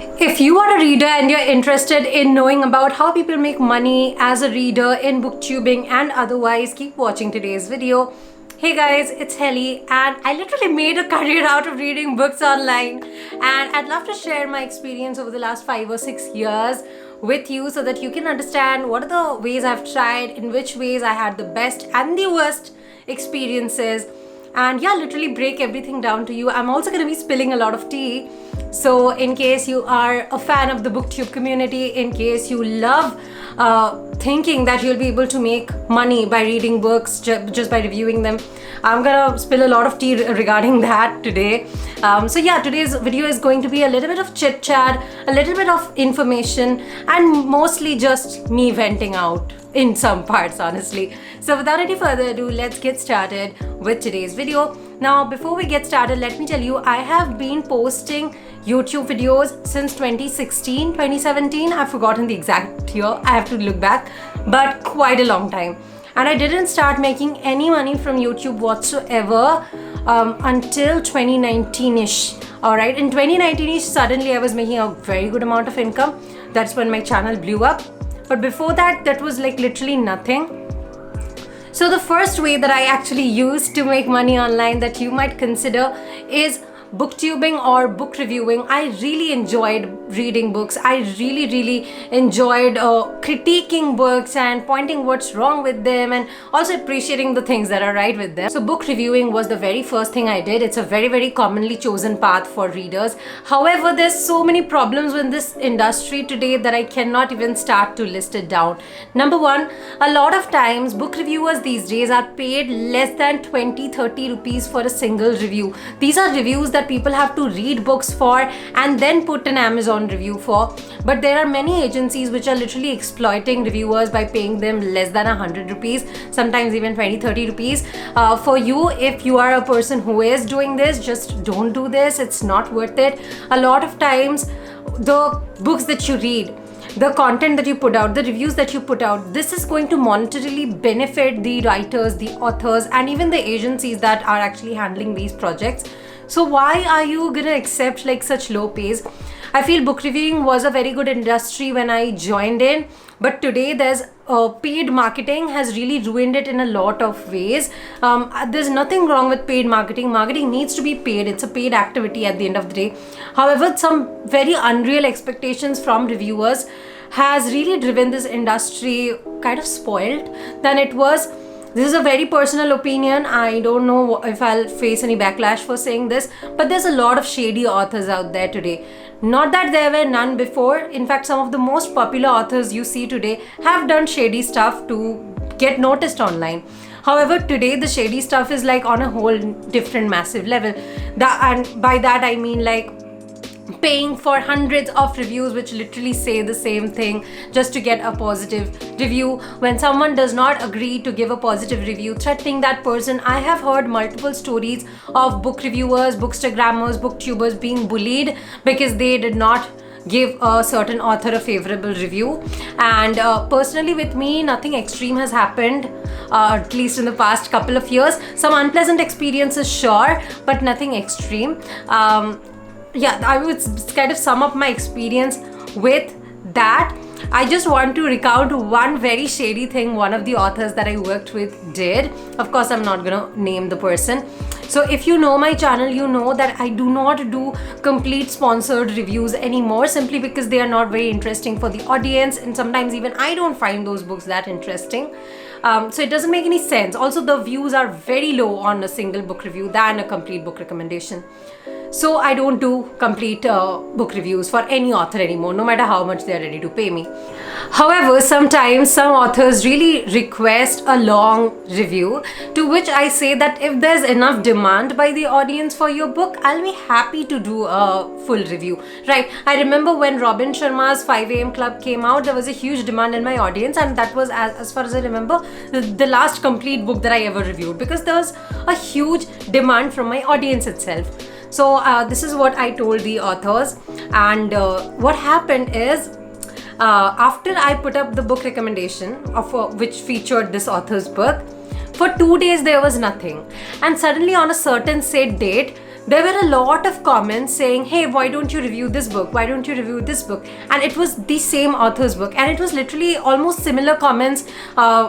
If you are a reader and you're interested in knowing about how people make money as a reader in booktubing and otherwise, keep watching today's video. Hey guys, it's Helly and I literally made a career out of reading books online, and I'd love to share my experience over the last 5 or 6 years with you so that you can understand what are the ways I've tried, in which ways I had the best and the worst experiences, and yeah, literally break everything down to you. I'm also going to be spilling a lot of tea, so in case you are a fan of the booktube community, in case you love thinking that you'll be able to make money by reading books just by reviewing them, I'm gonna spill a lot of tea regarding that today. So yeah, today's video is going to be a little bit of chit chat, a little bit of information, and mostly just me venting out in some parts, honestly. So without any further ado, let's get started with today's video. Now, before we get started, let me tell you, I have been posting YouTube videos since 2016, 2017. I've forgotten the exact year. I have to look back, but quite a long time. And I didn't start making any money from YouTube whatsoever until 2019-ish. Alright, in 2019-ish, suddenly I was making a very good amount of income. That's when my channel blew up. But before that, that was like literally nothing. So the first way that I actually used to make money online that you might consider is booktubing or book reviewing. I really enjoyed reading books. I really enjoyed critiquing books and pointing what's wrong with them, and also appreciating the things that are right with them. So book reviewing was the very first thing I did. It's a very commonly chosen path for readers. However, there's so many problems with this industry today that I cannot even start to list it down. Number one, a lot of times book reviewers these days are paid less than 20-30 rupees for a single review. These are reviews that people have to read books for and then put an Amazon review for. But there are many agencies which are literally exploiting reviewers by paying them less than 100 rupees, sometimes even 20-30 rupees. For you, if you are a person who is doing this, just don't do this. It's not worth it. A lot of times, the books that you read, the content that you put out, the reviews that you put out, this is going to monetarily benefit the writers, the authors, and even the agencies that are actually handling these projects. So why are you gonna accept like such low pays? I feel book reviewing was a very good industry when I joined in, but today there's paid marketing has really ruined it in a lot of ways. There's nothing wrong with paid marketing. Marketing needs to be paid. It's a paid activity at the end of the day. However, some very unreal expectations from reviewers has really driven this industry kind of spoiled than it was. This is a very personal opinion. I don't know if I'll face any backlash for saying this, but there's a lot of shady authors out there today. Not that there were none before. In fact, some of the most popular authors you see today have done shady stuff to get noticed online. However, today the shady stuff is like on a whole different massive level. And by that I mean like paying for hundreds of reviews which literally say the same thing just to get a positive review. When someone does not agree to give a positive review, threatening that person. I have heard multiple stories of book reviewers, bookstagrammers, booktubers being bullied because they did not give a certain author a favorable review. And personally with me, nothing extreme has happened, at least in the past couple of years. Some unpleasant experiences, sure, but nothing extreme. Yeah, I would kind of sum up my experience with that. I just want to recount one very shady thing one of the authors that I worked with did. Of course, I'm not gonna name the person. So if you know my channel, you know that I do not do complete sponsored reviews anymore, simply because they are not very interesting for the audience, and sometimes even I don't find those books that interesting. So it doesn't make any sense. Also, the views are very low on a single book review than a complete book recommendation. So I don't do complete book reviews for any author anymore, no matter how much they're ready to pay me. However, sometimes some authors really request a long review, to which I say that if there's enough demand by the audience for your book, I'll be happy to do a full review, right? I remember when Robin Sharma's 5 AM Club came out, there was a huge demand in my audience, and that was, as far as I remember, the last complete book that I ever reviewed, because there was a huge demand from my audience itself. So this is what I told the authors, and what happened is, after I put up the book recommendation of which featured this author's book, for 2 days there was nothing, and suddenly on a certain set date there were a lot of comments saying, hey, why don't you review this book? Why don't you review this book? And it was the same author's book, and it was literally almost similar comments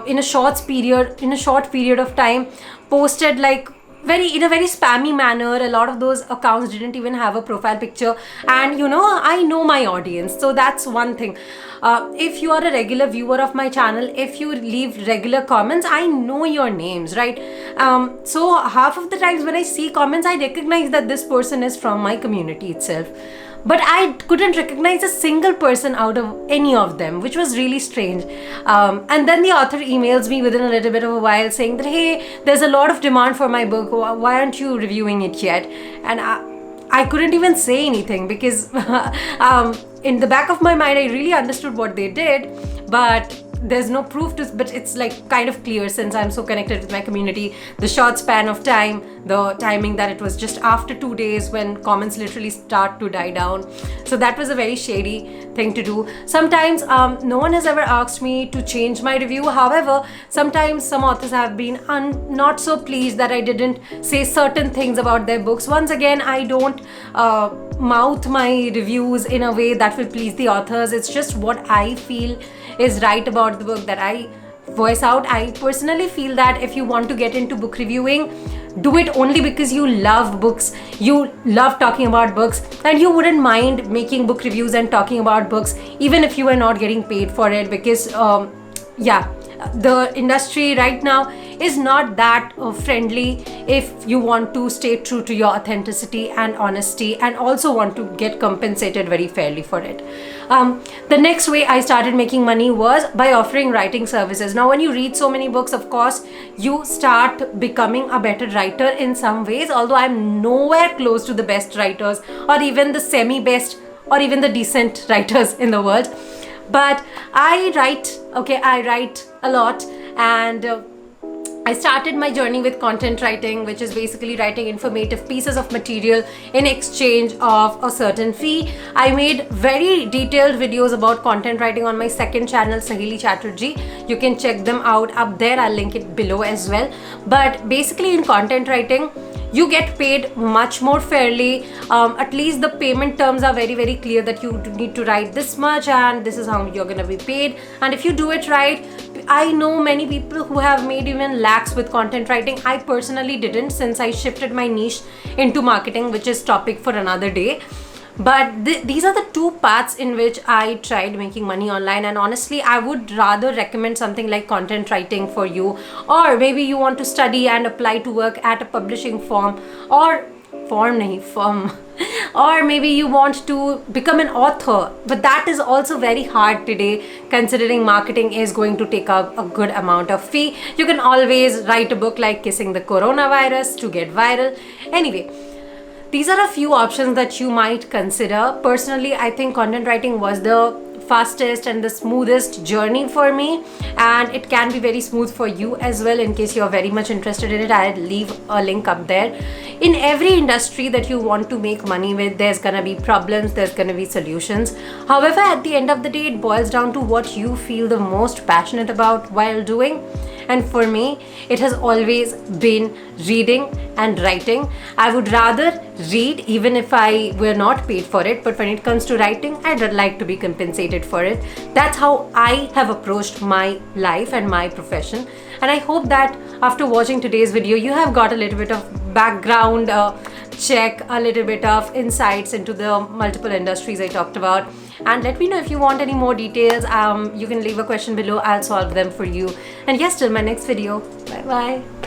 in a short period of time, posted like in a very spammy manner. A lot of those accounts didn't even have a profile picture, and I know my audience, so that's one thing. If you are a regular viewer of my channel, if you leave regular comments, I know your names, right? So half of the times when I see comments, I recognize that this person is from my community itself, but I couldn't recognize a single person out of any of them, which was really strange. And then the author emails me within a little bit of a while saying that, hey, there's a lot of demand for my book, why aren't you reviewing it yet? And I couldn't even say anything, because in the back of my mind I really understood what they did, but there's no proof to, but it's like kind of clear, since I'm so connected with my community, the short span of time, the timing that it was just after 2 days when comments literally start to die down. So that was a very shady thing to do. Sometimes no one has ever asked me to change my review. However, sometimes some authors have been not so pleased that I didn't say certain things about their books. Once again, I don't mouth my reviews in a way that will please the authors. It's just what I feel is right about the book that I voice out. I personally feel that if you want to get into book reviewing, do it only because you love books, you love talking about books, and you wouldn't mind making book reviews and talking about books even if you are not getting paid for it, because the industry right now is not that friendly if you want to stay true to your authenticity and honesty, and also want to get compensated very fairly for it. The next way I started making money was by offering writing services. Now, when you read so many books, of course, you start becoming a better writer in some ways, although I'm nowhere close to the best writers, or even the semi-best, or even the decent writers in the world. But I write a lot, and I started my journey with content writing, which is basically writing informative pieces of material in exchange of a certain fee. I made very detailed videos about content writing on my second channel, Untitled Chapter. You can check them out up there. I'll link it below as well. But basically in content writing, you get paid much more fairly. At least the payment terms are very, very clear, that you need to write this much and this is how you're gonna be paid. And if you do it right, I know many people who have made even lakhs with content writing. I personally didn't, since I shifted my niche into marketing, which is topic for another day. But these are the two paths in which I tried making money online, and honestly I would rather recommend something like content writing for you, or maybe you want to study and apply to work at a publishing firm, or or maybe you want to become an author, but that is also very hard today, considering marketing is going to take up a good amount of fee. You can always write a book like Kissing the Coronavirus to get viral. Anyway, these are a few options that you might consider. Personally, I think content writing was the fastest and the smoothest journey for me, and it can be very smooth for you as well. In case you're very much interested in it, I'll leave a link up there. In every industry that you want to make money with, there's gonna be problems, there's gonna be solutions. However, at the end of the day, it boils down to what you feel the most passionate about while doing. And for me, it has always been reading and writing. I would rather read even if I were not paid for it, but when it comes to writing, I'd like to be compensated for it. That's how I have approached my life and my profession. And I hope that after watching today's video, you have got a little bit of background check, a little bit of insights into the multiple industries I talked about. And let me know if you want any more details. You can leave a question below, I'll solve them for you. And yes, till my next video. Bye bye.